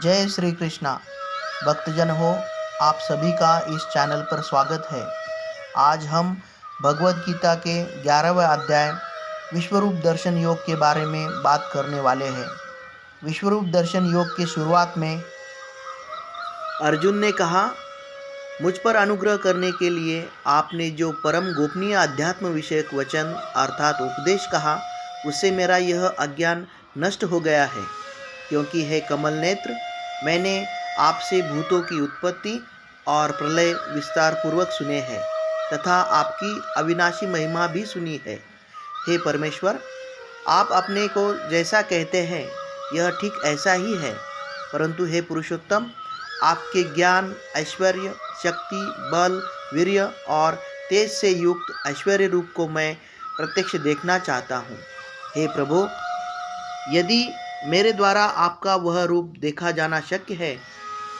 जय श्री कृष्णा। भक्तजन हो, आप सभी का इस चैनल पर स्वागत है। आज हम भगवद गीता के 11वें अध्याय विश्वरूप दर्शन योग के बारे में बात करने वाले हैं। विश्वरूप दर्शन योग की शुरुआत में अर्जुन ने कहा, मुझ पर अनुग्रह करने के लिए आपने जो परम गोपनीय अध्यात्म विषयक वचन अर्थात उपदेश कहा, उससे मेरा यह अज्ञान नष्ट हो गया है। क्योंकि हे कमल नेत्र, मैंने आपसे भूतों की उत्पत्ति और प्रलय विस्तार पूर्वक सुने हैं तथा आपकी अविनाशी महिमा भी सुनी है। हे परमेश्वर, आप अपने को जैसा कहते हैं यह ठीक ऐसा ही है, परंतु हे पुरुषोत्तम, आपके ज्ञान, ऐश्वर्य, शक्ति, बल, वीर्य और तेज से युक्त ऐश्वर्य रूप को मैं प्रत्यक्ष देखना चाहता हूँ। हे प्रभु, यदि मेरे द्वारा आपका वह रूप देखा जाना शक्य है,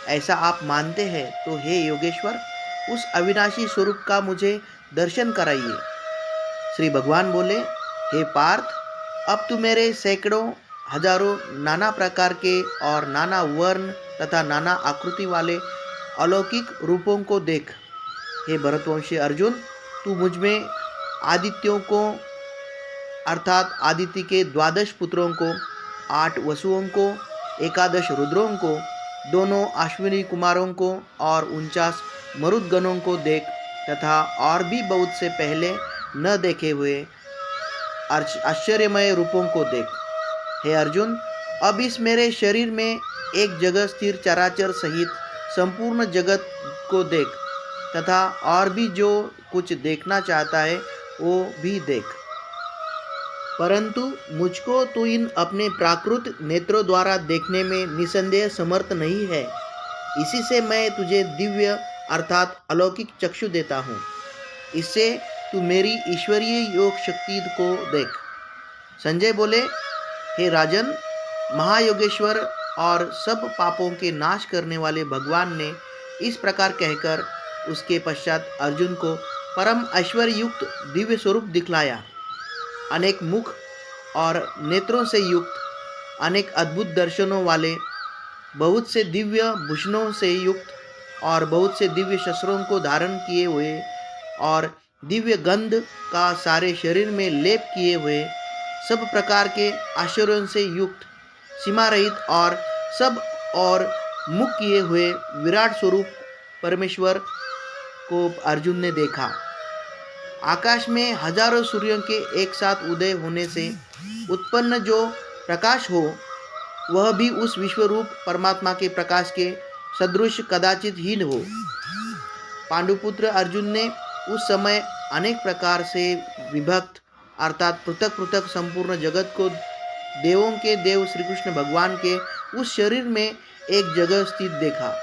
ऐसा आप मानते हैं, तो हे योगेश्वर, उस अविनाशी स्वरूप का मुझे दर्शन कराइए। श्री भगवान बोले, हे पार्थ, अब तू मेरे सैकड़ों हजारों नाना प्रकार के और नाना वर्ण तथा नाना आकृति वाले अलौकिक रूपों को देख। हे भरतवंशी अर्जुन, तू मुझ में आदित्यों को अर्थात आदित्य के 12 पुत्रों को, 8 वसुओं को, 11 रुद्रों को, दोनों अश्विनी कुमारों को और 49 मरुदगणों को देख तथा और भी बहुत से पहले न देखे हुए आश्चर्यमय रूपों को देख। हे अर्जुन, अब इस मेरे शरीर में एक जगह स्थिर चराचर सहित संपूर्ण जगत को देख तथा और भी जो कुछ देखना चाहता है वो भी देख, परंतु मुझको तो इन अपने प्राकृत नेत्रों द्वारा देखने में निसंदेह समर्थ नहीं है। इसी से मैं तुझे दिव्य अर्थात अलौकिक चक्षु देता हूँ। इससे तू मेरी ईश्वरीय योग शक्ति को देख। संजय बोले, हे राजन, महायोगेश्वर और सब पापों के नाश करने वाले भगवान ने इस प्रकार कहकर उसके पश्चात अर्जुन को परम ऐश्वर्य युक्त दिव्य स्वरूप दिखलाया। अनेक मुख और नेत्रों से युक्त, अनेक अद्भुत दर्शनों वाले, बहुत से दिव्य भूषणों से युक्त और बहुत से दिव्य शस्त्रों को धारण किए हुए और दिव्य गंध का सारे शरीर में लेप किए हुए, सब प्रकार के आश्चर्यों से युक्त, सीमा रहित और सब और मुक्त किए हुए विराट स्वरूप परमेश्वर को अर्जुन ने देखा। आकाश में हजारों सूर्यों के एक साथ उदय होने से उत्पन्न जो प्रकाश हो, वह भी उस विश्वरूप परमात्मा के प्रकाश के सदृश कदाचित ही हो। पांडुपुत्र अर्जुन ने उस समय अनेक प्रकार से विभक्त अर्थात पृथक पृथक संपूर्ण जगत को देवों के देव श्री कृष्ण भगवान के उस शरीर में एक जगह स्थित देखा।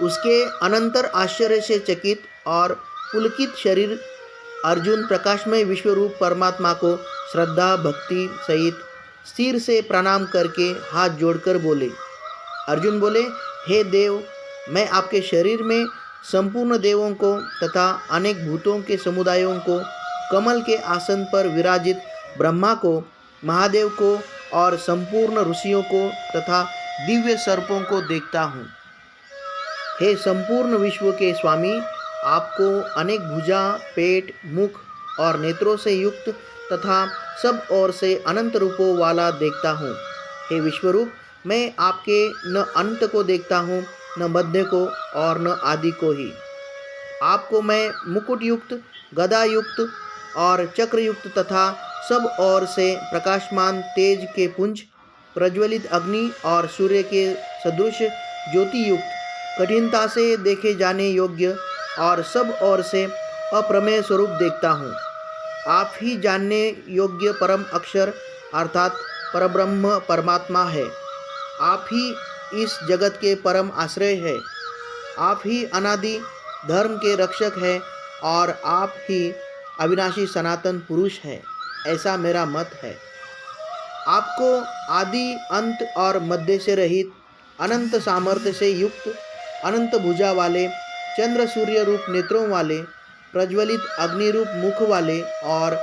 उसके अनंतर आश्चर्य से चकित और पुलकित शरीर अर्जुन प्रकाशमय विश्वरूप परमात्मा को श्रद्धा भक्ति सहित स्थिर से प्रणाम करके हाथ जोड़कर बोले। अर्जुन बोले, हे देव, मैं आपके शरीर में संपूर्ण देवों को तथा अनेक भूतों के समुदायों को, कमल के आसन पर विराजित ब्रह्मा को, महादेव को और संपूर्ण ऋषियों को तथा दिव्य सर्पों को देखता हूँ। हे संपूर्ण विश्व के स्वामी, आपको अनेक भुजा, पेट, मुख और नेत्रों से युक्त तथा सब ओर से अनंत रूपों वाला देखता हूँ। हे विश्वरूप, मैं आपके न अंत को देखता हूँ, न मध्य को और न आदि को ही। आपको मैं मुकुट युक्त, गदा युक्त और चक्र युक्त तथा सब ओर से प्रकाशमान तेज के पुंज, प्रज्वलित अग्नि और सूर्य के सदृश ज्योति युक्त, कठिनता से देखे जाने योग्य और सब ओर से अप्रमेय स्वरूप देखता हूँ। आप ही जानने योग्य परम अक्षर अर्थात परब्रह्म परमात्मा है। आप ही इस जगत के परम आश्रय है। आप ही अनादि धर्म के रक्षक है और आप ही अविनाशी सनातन पुरुष है, ऐसा मेरा मत है। आपको आदि अंत और मध्य से रहित, अनंत सामर्थ्य से युक्त, अनंत भुजा वाले, चंद्र सूर्य रूप नेत्रों वाले, प्रज्वलित अग्नि रूप मुख वाले और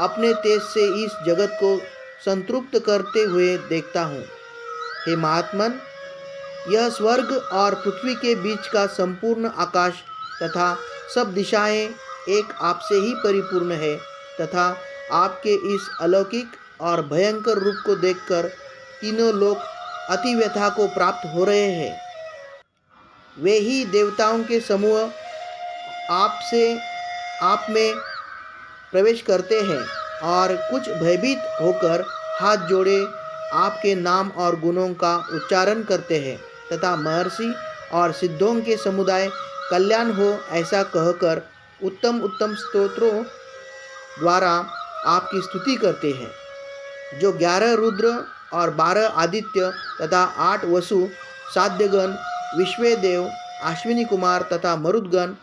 अपने तेज से इस जगत को संतृप्त करते हुए देखता हूँ। हे महात्मन, यह स्वर्ग और पृथ्वी के बीच का संपूर्ण आकाश तथा सब दिशाएं एक आपसे ही परिपूर्ण है तथा आपके इस अलौकिक और भयंकर रूप को देखकर तीनों लोग अति व्यथा को प्राप्त हो रहे हैं। वे ही देवताओं के समूह आप में प्रवेश करते हैं और कुछ भयभीत होकर हाथ जोड़े आपके नाम और गुणों का उच्चारण करते हैं तथा महर्षि और सिद्धों के समुदाय कल्याण हो ऐसा कहकर उत्तम उत्तम स्तोत्रों द्वारा आपकी स्तुति करते हैं। जो 11 रुद्र और 12 आदित्य तथा 8 वसु, साध्यगण, विश्वेदेव, अश्विनी कुमार तथा मरुदगण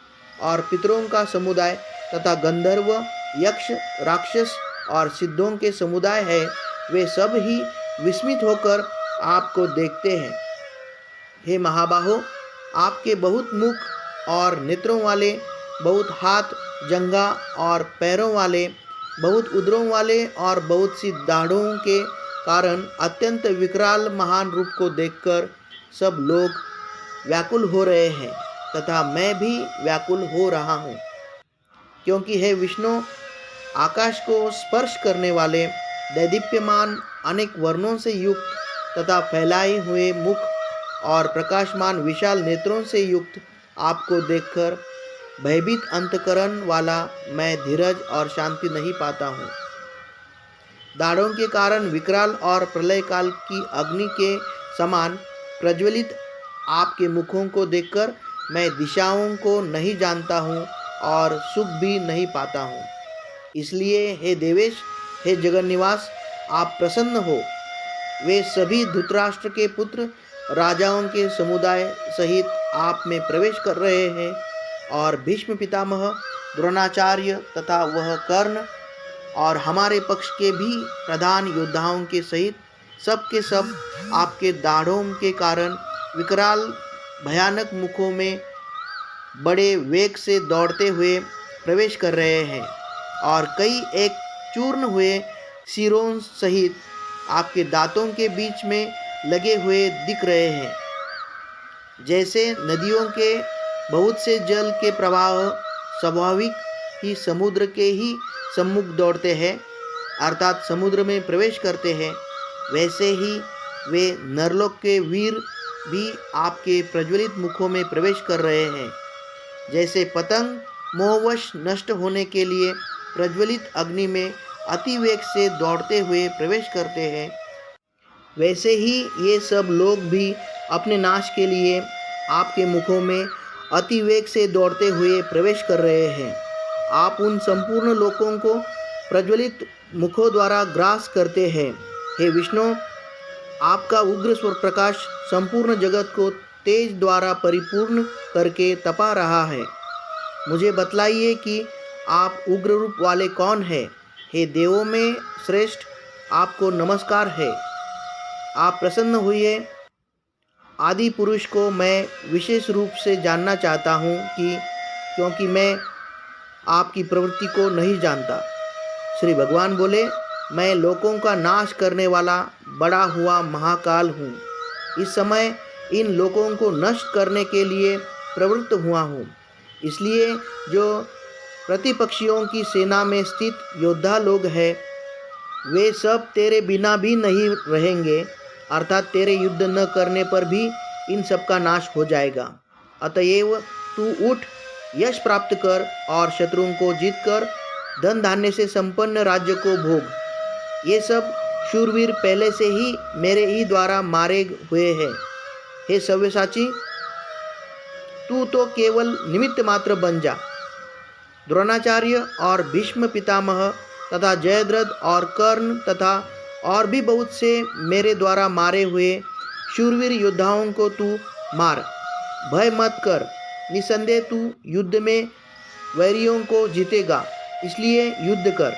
और पितरों का समुदाय तथा गंधर्व, यक्ष, राक्षस और सिद्धों के समुदाय है, वे सब ही विस्मित होकर आपको देखते हैं। हे महाबाहो, आपके बहुत मुख और नेत्रों वाले, बहुत हाथ, जंघा और पैरों वाले, बहुत उदरों वाले और बहुत सी दाढ़ों के कारण अत्यंत विकराल महान रूप को देखकर सब लोग व्याकुल हो रहे हैं तथा मैं भी व्याकुल हो रहा हूँ, क्योंकि हे विष्णु, आकाश को स्पर्श करने वाले दैदीप्यमान अनेक वर्णों से युक्त तथा फैलाए हुए मुख और प्रकाशमान विशाल नेत्रों से युक्त आपको देखकर भयभीत अंतकरण वाला मैं धीरज और शांति नहीं पाता हूँ। दाढ़ों के कारण विकराल और प्रलय काल की अग्नि के समान प्रज्वलित आपके मुखों को देखकर मैं दिशाओं को नहीं जानता हूँ और सुख भी नहीं पाता हूँ। इसलिए हे देवेश, हे जगन्निवास, आप प्रसन्न हो। वे सभी धृतराष्ट्र के पुत्र राजाओं के समुदाय सहित आप में प्रवेश कर रहे हैं और भीष्म पितामह, द्रोणाचार्य तथा वह कर्ण और हमारे पक्ष के भी प्रधान योद्धाओं के सहित सब के सब आपके दाढ़ों के कारण विकराल भयानक मुखों में बड़े वेग से दौड़ते हुए प्रवेश कर रहे हैं और कई एक चूर्ण हुए सिरों सहित आपके दांतों के बीच में लगे हुए दिख रहे हैं। जैसे नदियों के बहुत से जल के प्रवाह स्वाभाविक ही समुद्र के ही सम्मुख दौड़ते हैं, अर्थात समुद्र में प्रवेश करते हैं, वैसे ही वे नरलोक के वीर भी आपके प्रज्वलित मुखों में प्रवेश कर रहे हैं। जैसे पतंग मोहवश नष्ट होने के लिए प्रज्वलित अग्नि में अति वेग से दौड़ते हुए प्रवेश करते हैं, वैसे ही ये सब लोग भी अपने नाश के लिए आपके मुखों में अति वेग से दौड़ते हुए प्रवेश कर रहे हैं। आप उन संपूर्ण लोकों को प्रज्वलित मुखों द्वारा ग्रास करते हैं। हे विष्णु, आपका उग्र स्वर प्रकाश संपूर्ण जगत को तेज द्वारा परिपूर्ण करके तपा रहा है। मुझे बतलाइए कि आप उग्र रूप वाले कौन हैं? हे देवों में श्रेष्ठ, आपको नमस्कार है। आप प्रसन्न हुए। आदि पुरुष को मैं विशेष रूप से जानना चाहता हूँ क्योंकि मैं आपकी प्रवृत्ति को नहीं जानता। श्री भगवान बोले, मैं लोकों का नाश करने वाला बड़ा हुआ महाकाल हूँ। इस समय इन लोकों को नष्ट करने के लिए प्रवृत्त हुआ हूँ। इसलिए जो प्रतिपक्षियों की सेना में स्थित योद्धा लोग हैं, वे सब तेरे बिना भी नहीं रहेंगे, अर्थात तेरे युद्ध न करने पर भी इन सब का नाश हो जाएगा। अतएव तू उठ, यश प्राप्त कर और शत्रुओं को जीतकर धन धान्य से संपन्न राज्य को भोग। ये सब शूरवीर पहले से ही मेरे ही द्वारा मारे हुए हैं। हे सव्यसाची, तू तो केवल निमित्त मात्र बन जा। द्रोणाचार्य और भीष्म पितामह तथा जयद्रथ और कर्ण तथा और भी बहुत से मेरे द्वारा मारे हुए शूरवीर योद्धाओं को तू मार। भय मत कर, निसंदेह तू युद्ध में वैरियों को जीतेगा, इसलिए युद्ध कर।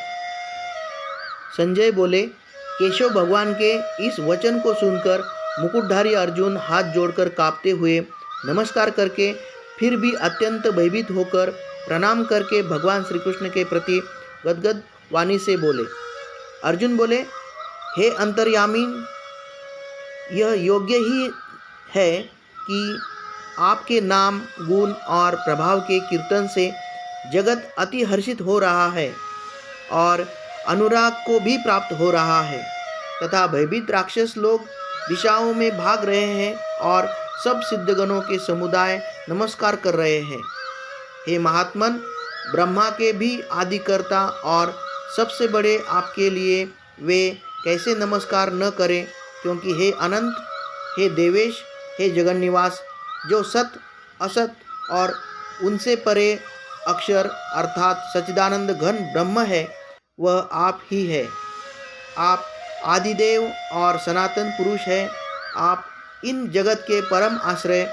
संजय बोले, केशव भगवान के इस वचन को सुनकर मुकुटधारी अर्जुन हाथ जोड़कर कांपते हुए नमस्कार करके फिर भी अत्यंत भयभीत होकर प्रणाम करके भगवान श्री कृष्ण के प्रति गदगद वाणी से बोले। अर्जुन बोले, हे अंतर्यामी, यह योग्य ही है कि आपके नाम, गुण और प्रभाव के कीर्तन से जगत अति हर्षित हो रहा है और अनुराग को भी प्राप्त हो रहा है तथा भयभीत राक्षस लोग दिशाओं में भाग रहे हैं और सब सिद्धगणों के समुदाय नमस्कार कर रहे हैं। हे महात्मन, ब्रह्मा के भी आदिकर्ता और सबसे बड़े आपके लिए वे कैसे नमस्कार न करें, क्योंकि हे अनंत, हे देवेश, हे जगन्निवास, जो सत, असत और उनसे परे अक्षर अर्थात सच्चिदानंद घन ब्रह्म है, वह आप ही है। आप आदिदेव और सनातन पुरुष है। आप इन जगत के परम आश्रय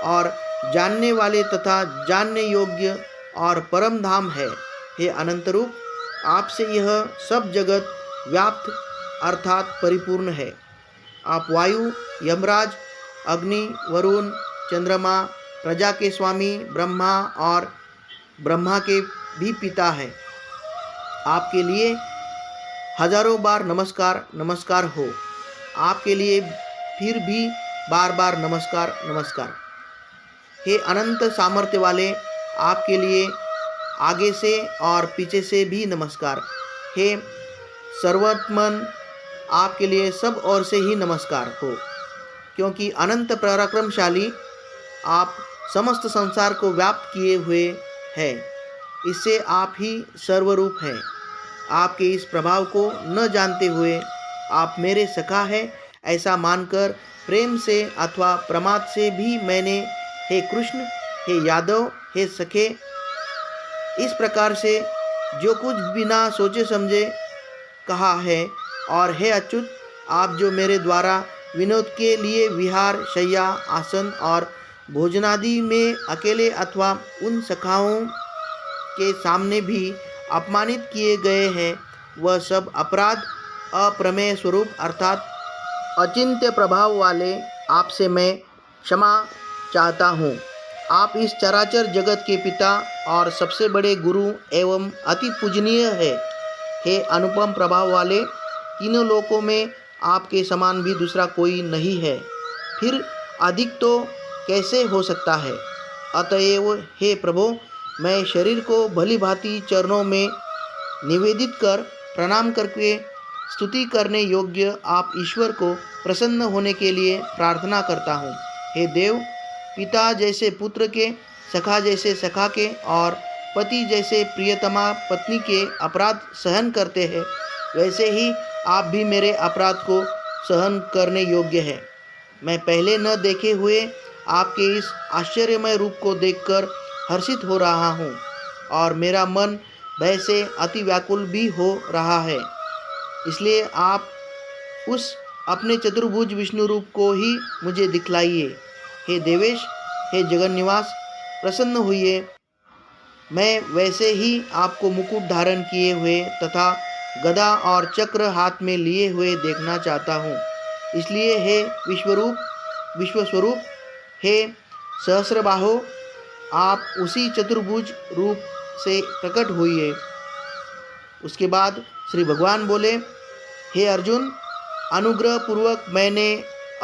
और जानने वाले तथा जानने योग्य और परम धाम है। हे अनंत रूप, आपसे यह सब जगत व्याप्त अर्थात परिपूर्ण है। आप वायु, यमराज, अग्नि, वरुण, चंद्रमा, प्रजा के स्वामी, ब्रह्मा और ब्रह्मा के भी पिता हैं। आपके लिए हजारों बार नमस्कार नमस्कार हो। आपके लिए फिर भी बार बार नमस्कार नमस्कार। हे अनंत सामर्थ्य वाले, आपके लिए आगे से और पीछे से भी नमस्कार। हे सर्वोत्तम, आपके लिए सब ओर से ही नमस्कार हो, क्योंकि अनंत पराक्रमशाली आप समस्त संसार को व्याप्त किए हुए हैं। इससे आप ही सर्वरूप हैं। आपके इस प्रभाव को न जानते हुए आप मेरे सखा है ऐसा मानकर प्रेम से अथवा प्रमाद से भी मैंने हे कृष्ण, हे यादव, हे सखे, इस प्रकार से जो कुछ बिना सोचे समझे कहा है। और हे अच्युत, आप जो मेरे द्वारा विनोद के लिए विहार, शय्या, आसन और भोजनादि में अकेले अथवा उन सखाओं के सामने भी अपमानित किए गए हैं, वह सब अपराध अप्रमेय स्वरूप अर्थात अचिंत्य प्रभाव वाले आपसे मैं क्षमा चाहता हूँ। आप इस चराचर जगत के पिता और सबसे बड़े गुरु एवं अति पूजनीय है। हे अनुपम प्रभाव वाले, तीनों लोकों में आपके समान भी दूसरा कोई नहीं है, फिर अधिक तो कैसे हो सकता है। अतएव हे प्रभो, मैं शरीर को भली भांति चरणों में निवेदित कर प्रणाम करके स्तुति करने योग्य आप ईश्वर को प्रसन्न होने के लिए प्रार्थना करता हूँ। हे देव, पिता जैसे पुत्र के, सखा जैसे सखा के और पति जैसे प्रियतमा पत्नी के अपराध सहन करते हैं, वैसे ही आप भी मेरे अपराध को सहन करने योग्य हैं। मैं पहले न देखे हुए आपके इस आश्चर्यमय रूप को देखकर हर्षित हो रहा हूँ और मेरा मन भय से अति व्याकुल भी हो रहा है। इसलिए आप उस अपने चतुर्भुज विष्णु रूप को ही मुझे दिखलाइए। हे देवेश, हे जगन्निवास, प्रसन्न होइए। मैं वैसे ही आपको मुकुट धारण किए हुए तथा गदा और चक्र हाथ में लिए हुए देखना चाहता हूँ। इसलिए हे विश्वस्वरूप, हे सहस्रबाहो, आप उसी चतुर्भुज रूप से प्रकट होइए। उसके बाद श्री भगवान बोले, हे अर्जुन, अनुग्रह पूर्वक मैंने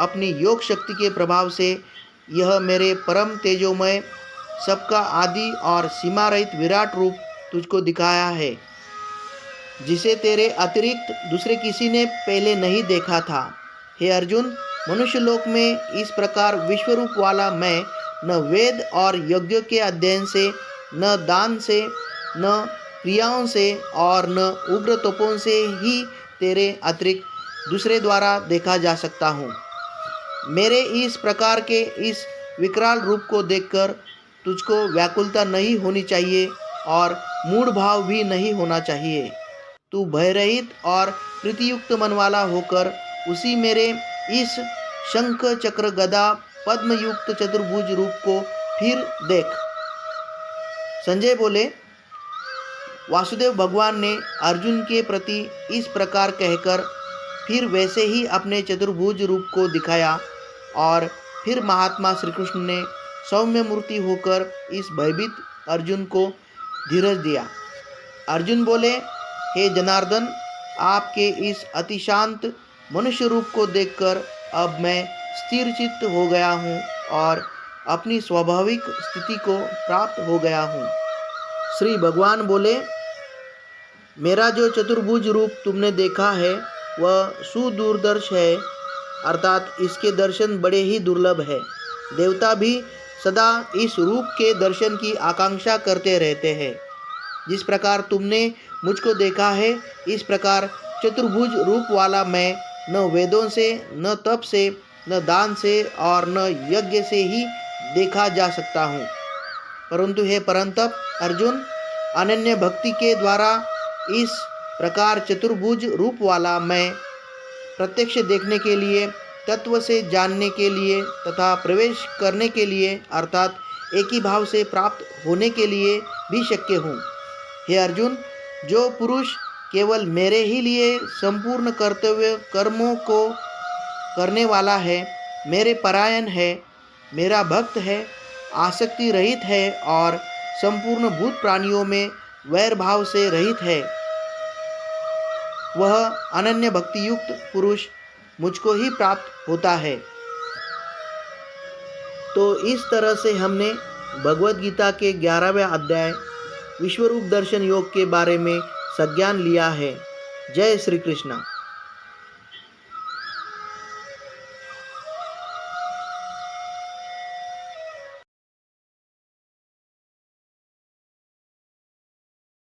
अपनी योग शक्ति के प्रभाव से यह मेरे परम तेजोमय, सबका आदि और सीमा रहित विराट रूप तुझको दिखाया है, जिसे तेरे अतिरिक्त दूसरे किसी ने पहले नहीं देखा था। हे अर्जुन, मनुष्य लोक में इस प्रकार विश्वरूप वाला मैं न वेद और यज्ञ के अध्ययन से, न दान से, न क्रियाओं से और न उग्र तपों से ही तेरे अतिरिक्त दूसरे द्वारा देखा जा सकता हूँ। मेरे इस प्रकार के इस विकराल रूप को देखकर तुझको व्याकुलता नहीं होनी चाहिए और मूढ़ भाव भी नहीं होना चाहिए। तू भयरहित और प्रीतियुक्त मन वाला होकर उसी मेरे इस शंख चक्र गदा पद्मयुक्त चतुर्भुज रूप को फिर देख। संजय बोले, वासुदेव भगवान ने अर्जुन के प्रति इस प्रकार कहकर फिर वैसे ही अपने चतुर्भुज रूप को दिखाया और फिर महात्मा श्री कृष्ण ने सौम्य मूर्ति होकर इस भयभीत अर्जुन को धीरज दिया। अर्जुन बोले, हे जनार्दन, आपके इस अति शांत मनुष्य रूप को देखकर अब मैं स्थिर चित्त हो गया हूँ और अपनी स्वाभाविक स्थिति को प्राप्त हो गया हूँ। श्री भगवान बोले, मेरा जो चतुर्भुज रूप तुमने देखा है वह सुदूरदर्श है, अर्थात इसके दर्शन बड़े ही दुर्लभ है। देवता भी सदा इस रूप के दर्शन की आकांक्षा करते रहते हैं। जिस प्रकार तुमने मुझको देखा है, इस प्रकार चतुर्भुज रूप वाला मैं न वेदों से, न तप से, न दान से और न यज्ञ से ही देखा जा सकता हूँ। परंतु हे परंतप अर्जुन, अनन्य भक्ति के द्वारा इस प्रकार चतुर्भुज रूप वाला मैं प्रत्यक्ष देखने के लिए, तत्व से जानने के लिए तथा प्रवेश करने के लिए, अर्थात एक ही भाव से प्राप्त होने के लिए भी शक्य हूँ। हे अर्जुन, जो पुरुष केवल मेरे ही लिए संपूर्ण कर्तव्य कर्मों को करने वाला है, मेरे परायण है, मेरा भक्त है, आसक्ति रहित है और संपूर्ण भूत प्राणियों में वैर भाव से रहित है, वह अनन्य भक्ति युक्त पुरुष मुझको ही प्राप्त होता है। तो इस तरह से हमने भगवद गीता के 11वें अध्याय विश्वरूप दर्शन योग के बारे में संज्ञान लिया है। जय श्री कृष्ण।